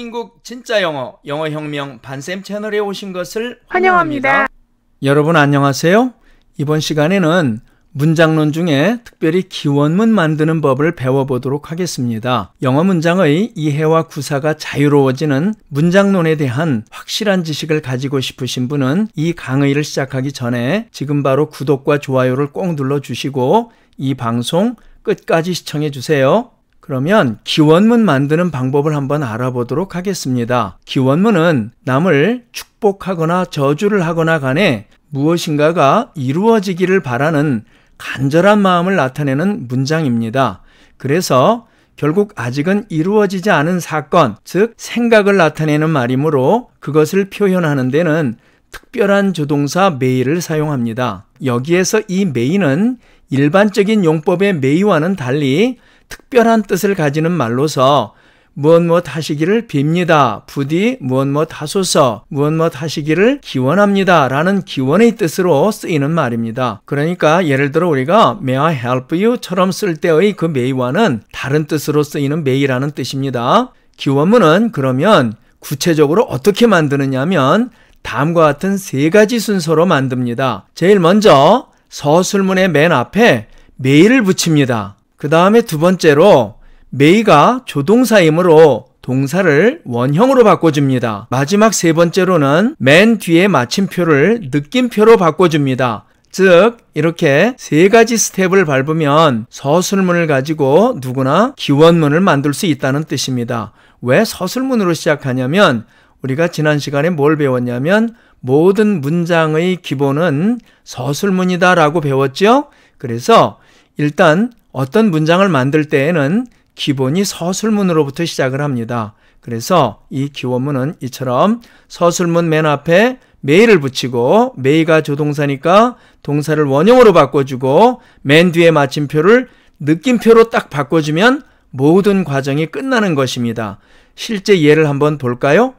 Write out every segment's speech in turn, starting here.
대한민국 진짜 영어, 영어혁명 반쌤 채널에 오신 것을 환영합니다. 여러분 안녕하세요. 이번 시간에는 문장론 중에 특별히 기원문 만드는 법을 배워보도록 하겠습니다. 영어 문장의 이해와 구사가 자유로워지는 문장론에 대한 확실한 지식을 가지고 싶으신 분은 이 강의를 시작하기 전에 지금 바로 구독과 좋아요를 꼭 눌러주시고 이 방송 끝까지 시청해 주세요. 그러면 기원문 만드는 방법을 한번 알아보도록 하겠습니다. 기원문은 남을 축복하거나 저주를 하거나 간에 무엇인가가 이루어지기를 바라는 간절한 마음을 나타내는 문장입니다. 그래서 결국 아직은 이루어지지 않은 사건, 즉 생각을 나타내는 말이므로 그것을 표현하는 데는 특별한 조동사 may를 사용합니다. 여기에서 이 may는 일반적인 용법의 may와는 달리 특별한 뜻을 가지는 말로서 무엇 하시기를 빕니다. 부디 무엇 하소서, 무엇 하시기를 기원합니다. 라는 기원의 뜻으로 쓰이는 말입니다. 그러니까 예를 들어 우리가 May I help you? 처럼 쓸 때의 그 may와는 다른 뜻으로 쓰이는 may라는 뜻입니다. 기원문은 그러면 구체적으로 어떻게 만드느냐면 다음과 같은 세 가지 순서로 만듭니다. 제일 먼저 서술문의 맨 앞에 may를 붙입니다. 그 다음에 두 번째로 may가 조동사이므로 동사를 원형으로 바꿔줍니다. 마지막 세 번째로는 맨 뒤에 마침표를 느낌표로 바꿔줍니다. 즉 이렇게 세 가지 스텝을 밟으면 서술문을 가지고 누구나 기원문을 만들 수 있다는 뜻입니다. 왜 서술문으로 시작하냐면 우리가 지난 시간에 뭘 배웠냐면 모든 문장의 기본은 서술문이다 라고 배웠죠? 그래서 일단 어떤 문장을 만들 때에는 기본이 서술문으로부터 시작을 합니다. 그래서 이 기원문은 이처럼 서술문 맨 앞에 may를 붙이고 may가 조동사니까 동사를 원형으로 바꿔주고 맨 뒤에 마침표를 느낌표로 딱 바꿔주면 모든 과정이 끝나는 것입니다. 실제 예를 한번 볼까요?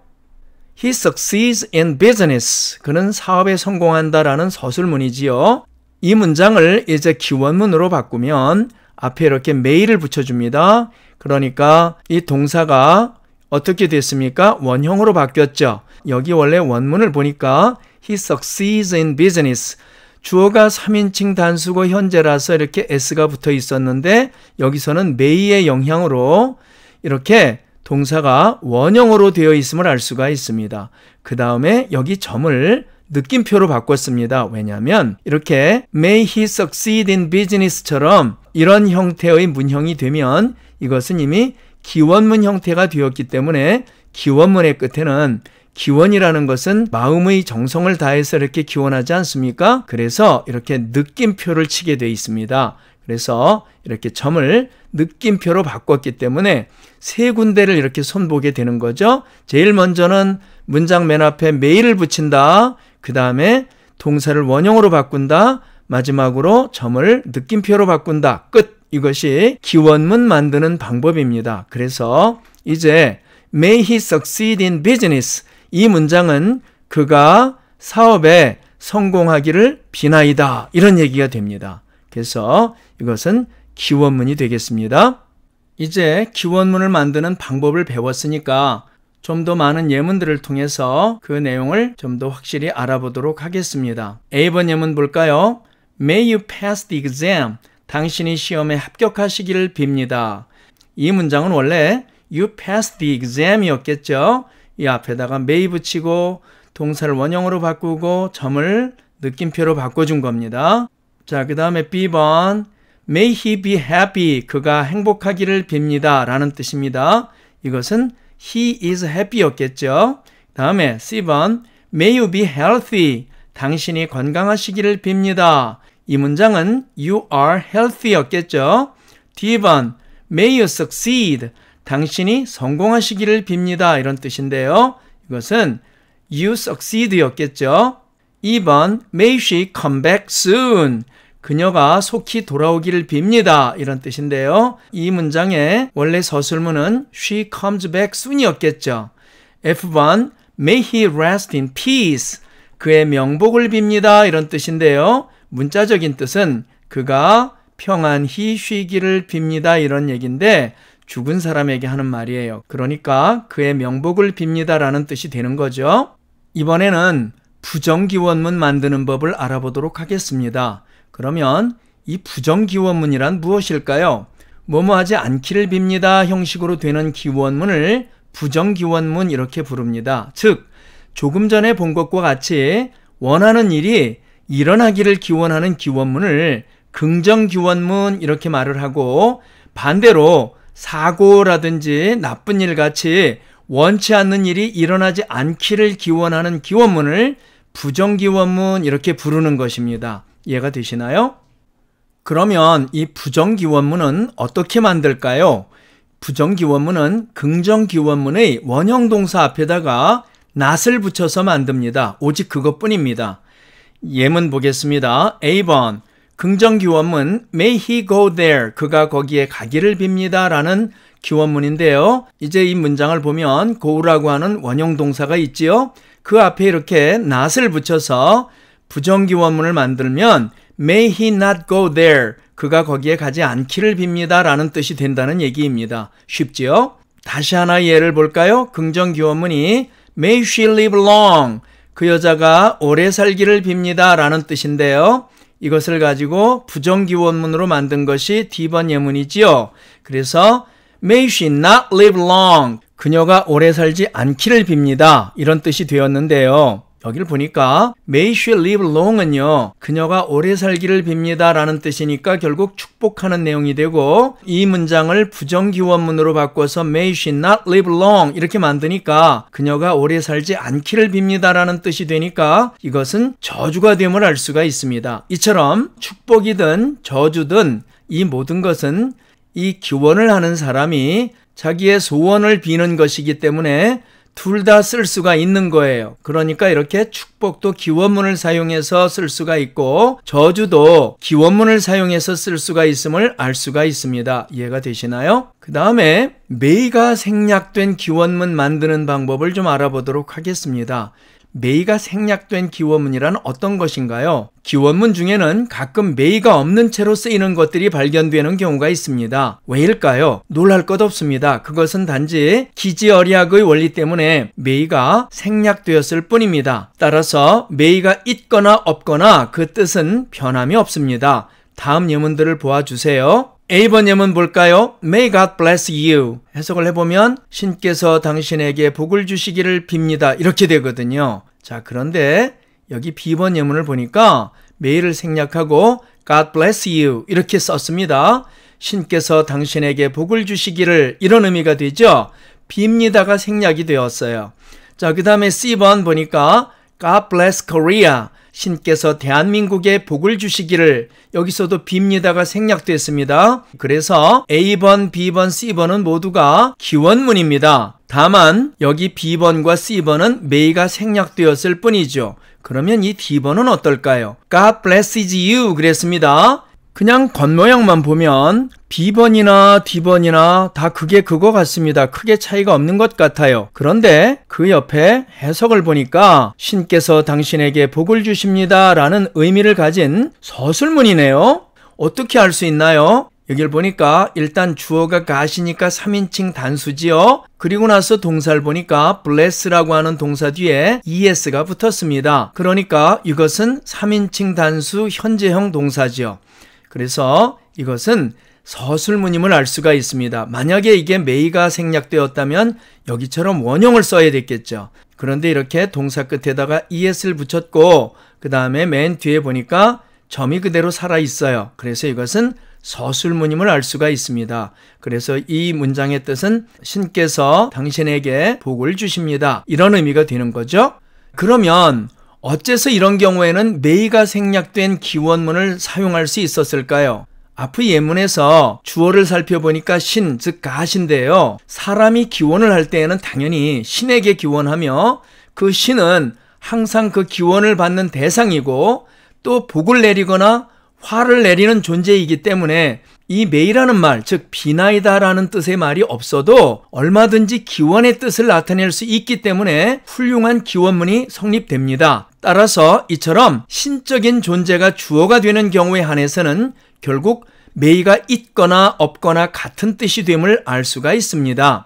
He succeeds in business. 그는 사업에 성공한다라는 서술문이지요. 이 문장을 이제 기원문으로 바꾸면 앞에 이렇게 may를 붙여줍니다. 그러니까 이 동사가 어떻게 됐습니까? 원형으로 바뀌었죠. 여기 원래 원문을 보니까 He succeeds in business. 주어가 3인칭 단수고 현재라서 이렇게 s가 붙어 있었는데 여기서는 may의 영향으로 이렇게 동사가 원형으로 되어 있음을 알 수가 있습니다. 그 다음에 여기 점을 느낌표로 바꿨습니다. 왜냐하면 이렇게 May he succeed in business처럼 이런 형태의 문형이 되면 이것은 이미 기원문 형태가 되었기 때문에 기원문의 끝에는 기원이라는 것은 마음의 정성을 다해서 이렇게 기원하지 않습니까? 그래서 이렇게 느낌표를 치게 되어 있습니다. 그래서 이렇게 점을 느낌표로 바꿨기 때문에 세 군데를 이렇게 손보게 되는 거죠. 제일 먼저는 문장 맨 앞에 may를 붙인다. 그 다음에 동사를 원형으로 바꾼다. 마지막으로 점을 느낌표로 바꾼다. 끝! 이것이 기원문 만드는 방법입니다. 그래서 이제 May he succeed in business. 이 문장은 그가 사업에 성공하기를 비나이다. 이런 얘기가 됩니다. 그래서 이것은 기원문이 되겠습니다. 이제 기원문을 만드는 방법을 배웠으니까 좀 더 많은 예문들을 통해서 그 내용을 좀 더 확실히 알아보도록 하겠습니다. A번 예문 볼까요? May you pass the exam. 당신이 시험에 합격하시기를 빕니다. 이 문장은 원래 You pass the exam이었겠죠? 이 앞에다가 may 붙이고 동사를 원형으로 바꾸고 점을 느낌표로 바꿔준 겁니다. 자, 그 다음에 B번 May he be happy. 그가 행복하기를 빕니다. 라는 뜻입니다. 이것은 He is happy였겠죠. 다음에 C번 May you be healthy. 당신이 건강하시기를 빕니다. 이 문장은 You are healthy였겠죠. D번 May you succeed. 당신이 성공하시기를 빕니다. 이런 뜻인데요. 이것은 You succeed였겠죠. 2번 May she come back soon. 그녀가 속히 돌아오기를 빕니다. 이런 뜻인데요. 이 문장의 원래 서술문은 She comes back soon이었겠죠. F번 May he rest in peace. 그의 명복을 빕니다. 이런 뜻인데요. 문자적인 뜻은 그가 평안히 쉬기를 빕니다. 이런 얘기인데 죽은 사람에게 하는 말이에요. 그러니까 그의 명복을 빕니다라는 뜻이 되는 거죠. 이번에는 부정기원문 만드는 법을 알아보도록 하겠습니다. 그러면 이 부정기원문이란 무엇일까요? 뭐뭐하지 않기를 빕니다 형식으로 되는 기원문을 부정기원문 이렇게 부릅니다. 즉 조금 전에 본 것과 같이 원하는 일이 일어나기를 기원하는 기원문을 긍정기원문 이렇게 말을 하고, 반대로 사고라든지 나쁜 일 같이 원치 않는 일이 일어나지 않기를 기원하는 기원문을 부정기원문 이렇게 부르는 것입니다. 이해가 되시나요? 그러면 이 부정기원문은 어떻게 만들까요? 부정기원문은 긍정기원문의 원형동사 앞에다가 not을 붙여서 만듭니다. 오직 그것뿐입니다. 예문 보겠습니다. A번 긍정기원문 May he go there, 그가 거기에 가기를 빕니다 라는 기원문인데요. 이제 이 문장을 보면 go라고 하는 원형동사가 있지요. 그 앞에 이렇게 not을 붙여서 부정기원문을 만들면 May he not go there, 그가 거기에 가지 않기를 빕니다 라는 뜻이 된다는 얘기입니다. 쉽지요? 다시 하나 예를 볼까요? 긍정기원문이 May she live long, 그 여자가 오래 살기를 빕니다 라는 뜻인데요. 이것을 가지고 부정기원문으로 만든 것이 D번 예문이지요. 그래서 May she not live long, 그녀가 오래 살지 않기를 빕니다, 이런 뜻이 되었는데요. 여기를 보니까 May she live long은요, 그녀가 오래 살기를 빕니다 라는 뜻이니까 결국 축복하는 내용이 되고, 이 문장을 부정기원문으로 바꿔서 May she not live long 이렇게 만드니까 그녀가 오래 살지 않기를 빕니다 라는 뜻이 되니까 이것은 저주가 됨을 알 수가 있습니다. 이처럼 축복이든 저주든 이 모든 것은 이 기원을 하는 사람이 자기의 소원을 비는 것이기 때문에 둘 다 쓸 수가 있는 거예요. 그러니까 이렇게 축복도 기원문을 사용해서 쓸 수가 있고 저주도 기원문을 사용해서 쓸 수가 있음을 알 수가 있습니다. 이해가 되시나요? 그 다음에 may가 생략된 기원문 만드는 방법을 좀 알아보도록 하겠습니다. may가 생략된 기원문이란 어떤 것인가요? 기원문 중에는 가끔 may가 없는 채로 쓰이는 것들이 발견되는 경우가 있습니다. 왜일까요? 놀랄 것 없습니다. 그것은 단지 기지언약의 원리 때문에 may가 생략되었을 뿐입니다. 따라서 may가 있거나 없거나 그 뜻은 변함이 없습니다. 다음 예문들을 보아주세요. A번 예문 볼까요? May God bless you. 해석을 해보면 신께서 당신에게 복을 주시기를 빕니다, 이렇게 되거든요. 자, 그런데 여기 B번 예문을 보니까 may를 생략하고 God bless you 이렇게 썼습니다. 신께서 당신에게 복을 주시기를, 이런 의미가 되죠. 빕니다가 생략이 되었어요. 자, 그 다음에 C번 보니까 God bless Korea, 신께서 대한민국에 복을 주시기를, 여기서도 빕니다가 생략됐습니다. 그래서 A번, B번, C번은 모두가 기원문입니다. 다만 여기 B번과 C번은 may가 생략되었을 뿐이죠. 그러면 이 D번은 어떨까요? God blesses you 그랬습니다. 그냥 겉모양만 보면 B번이나 D번이나 다 그게 그거 같습니다. 크게 차이가 없는 것 같아요. 그런데 그 옆에 해석을 보니까 신께서 당신에게 복을 주십니다 라는 의미를 가진 서술문이네요. 어떻게 알 수 있나요? 여기를 보니까 일단 주어가 got이니까 3인칭 단수지요. 그리고 나서 동사를 보니까 bless라고 하는 동사 뒤에 es가 붙었습니다. 그러니까 이것은 3인칭 단수 현재형 동사지요. 그래서 이것은 서술문임을 알 수가 있습니다. 만약에 이게 may가 생략되었다면 여기처럼 원형을 써야 됐겠죠. 그런데 이렇게 동사 끝에다가 es를 붙였고 그 다음에 맨 뒤에 보니까 점이 그대로 살아있어요. 그래서 이것은 서술문임을 알 수가 있습니다. 그래서 이 문장의 뜻은 신께서 당신에게 복을 주십니다, 이런 의미가 되는 거죠. 그러면 어째서 이런 경우에는 may가 생략된 기원문을 사용할 수 있었을까요? 앞의 예문에서 주어를 살펴보니까 신, 즉 got인데요. 사람이 기원을 할 때에는 당연히 신에게 기원하며 그 신은 항상 그 기원을 받는 대상이고 또 복을 내리거나 화를 내리는 존재이기 때문에 이 may라는 말, 즉 비나이다라는 뜻의 말이 없어도 얼마든지 기원의 뜻을 나타낼 수 있기 때문에 훌륭한 기원문이 성립됩니다. 따라서 이처럼 신적인 존재가 주어가 되는 경우에 한해서는 결국 may가 있거나 없거나 같은 뜻이 됨을 알 수가 있습니다.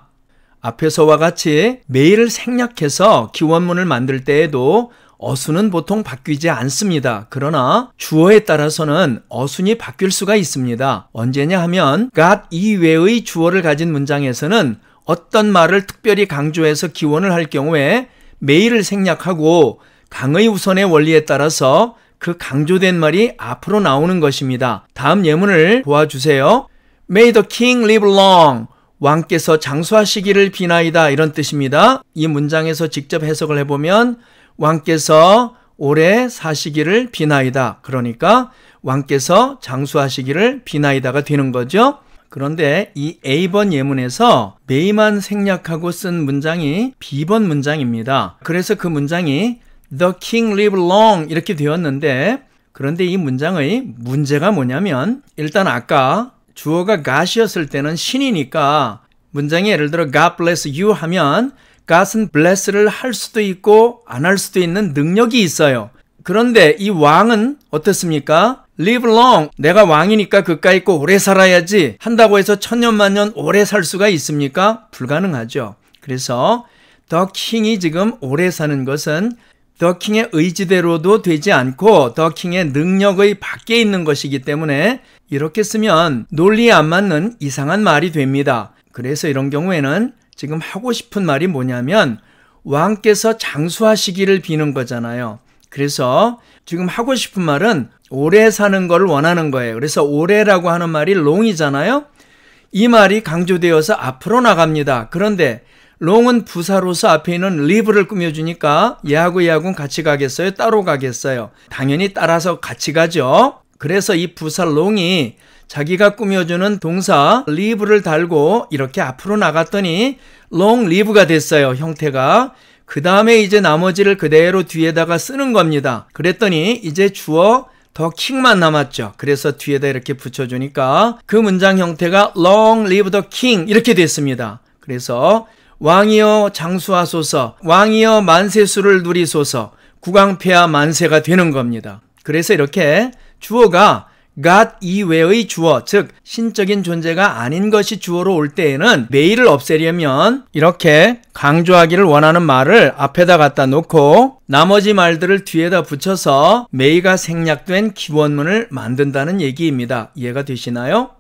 앞에서와 같이 may를 생략해서 기원문을 만들 때에도 어순은 보통 바뀌지 않습니다. 그러나 주어에 따라서는 어순이 바뀔 수가 있습니다. 언제냐 하면 got 이외의 주어를 가진 문장에서는 어떤 말을 특별히 강조해서 기원을 할 경우에 may를 생략하고 강의 우선의 원리에 따라서 그 강조된 말이 앞으로 나오는 것입니다. 다음 예문을 보아주세요. May the king live long. 왕께서 장수하시기를 비나이다, 이런 뜻입니다. 이 문장에서 직접 해석을 해보면 왕께서 오래 사시기를 비나이다. 그러니까 왕께서 장수하시기를 비나이다가 되는 거죠. 그런데 이 A번 예문에서 may만 생략하고 쓴 문장이 B번 문장입니다. 그래서 그 문장이 The king live long 이렇게 되었는데, 그런데 이 문장의 문제가 뭐냐면 일단 아까 주어가 God이었을 때는 신이니까 문장이 예를 들어 God bless you 하면 God은 bless를 할 수도 있고 안 할 수도 있는 능력이 있어요. 그런데 이 왕은 어떻습니까? live long, 내가 왕이니까 그까이 있고 오래 살아야지 한다고 해서 천년만년 오래 살 수가 있습니까? 불가능하죠. 그래서 the king이 지금 오래 사는 것은 the king의 의지대로도 되지 않고 the king의 능력의 밖에 있는 것이기 때문에 이렇게 쓰면 논리에 안 맞는 이상한 말이 됩니다. 그래서 이런 경우에는 지금 하고 싶은 말이 뭐냐면 왕께서 장수하시기를 비는 거잖아요. 그래서 지금 하고 싶은 말은 오래 사는 걸 원하는 거예요. 그래서 오래라고 하는 말이 long이잖아요. 이 말이 강조되어서 앞으로 나갑니다. 그런데 long은 부사로서 앞에 있는 live를 꾸며주니까 얘하고 얘하고는 같이 가겠어요? 따로 가겠어요? 당연히 따라서 같이 가죠. 그래서 이 부사 long이 자기가 꾸며주는 동사 live를 달고 이렇게 앞으로 나갔더니 long live가 됐어요, 형태가. 그 다음에 이제 나머지를 그대로 뒤에다가 쓰는 겁니다. 그랬더니 이제 주어 the king만 남았죠. 그래서 뒤에다 이렇게 붙여주니까 그 문장 형태가 long live the king 이렇게 됐습니다. 그래서 왕이여 장수하소서, 왕이여 만세수를 누리소서, 국왕폐하 만세가 되는 겁니다. 그래서 이렇게 주어가 God 이외의 주어, 즉 신적인 존재가 아닌 것이 주어로 올 때에는 may를 없애려면 이렇게 강조하기를 원하는 말을 앞에다 갖다 놓고 나머지 말들을 뒤에다 붙여서 may가 생략된 기원문을 만든다는 얘기입니다. 이해가 되시나요?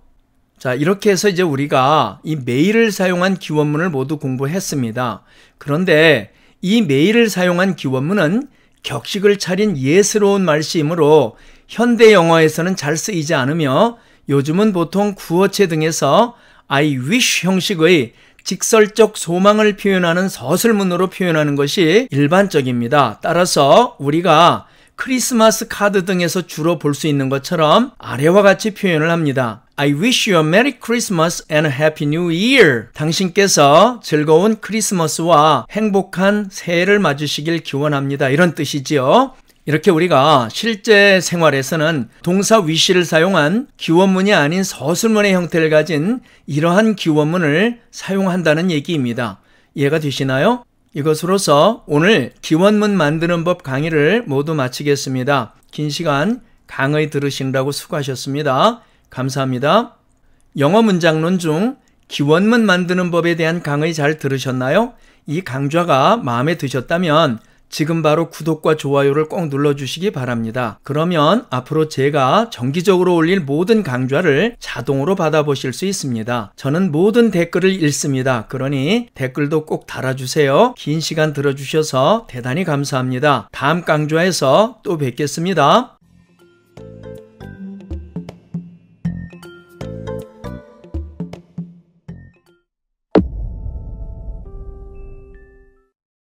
자, 이렇게 해서 이제 우리가 이 may를 사용한 기원문을 모두 공부했습니다. 그런데 이 may를 사용한 기원문은 격식을 차린 예스러운 말씨이므로 현대 영어에서는 잘 쓰이지 않으며 요즘은 보통 구어체 등에서 I wish 형식의 직설적 소망을 표현하는 서술문으로 표현하는 것이 일반적입니다. 따라서 우리가 크리스마스 카드 등에서 주로 볼 수 있는 것처럼 아래와 같이 표현을 합니다. I wish you a Merry Christmas and a Happy New Year. 당신께서 즐거운 크리스마스와 행복한 새해를 맞으시길 기원합니다. 이런 뜻이지요. 이렇게 우리가 실제 생활에서는 동사 wish를 사용한 기원문이 아닌 서술문의 형태를 가진 이러한 기원문을 사용한다는 얘기입니다. 이해가 되시나요? 이것으로서 오늘 기원문 만드는 법 강의를 모두 마치겠습니다. 긴 시간 강의 들으시느라고 수고하셨습니다. 감사합니다. 영어 문장론 중 기원문 만드는 법에 대한 강의 잘 들으셨나요? 이 강좌가 마음에 드셨다면 지금 바로 구독과 좋아요를 꼭 눌러주시기 바랍니다. 그러면 앞으로 제가 정기적으로 올릴 모든 강좌를 자동으로 받아보실 수 있습니다. 저는 모든 댓글을 읽습니다. 그러니 댓글도 꼭 달아주세요. 긴 시간 들어주셔서 대단히 감사합니다. 다음 강좌에서 또 뵙겠습니다.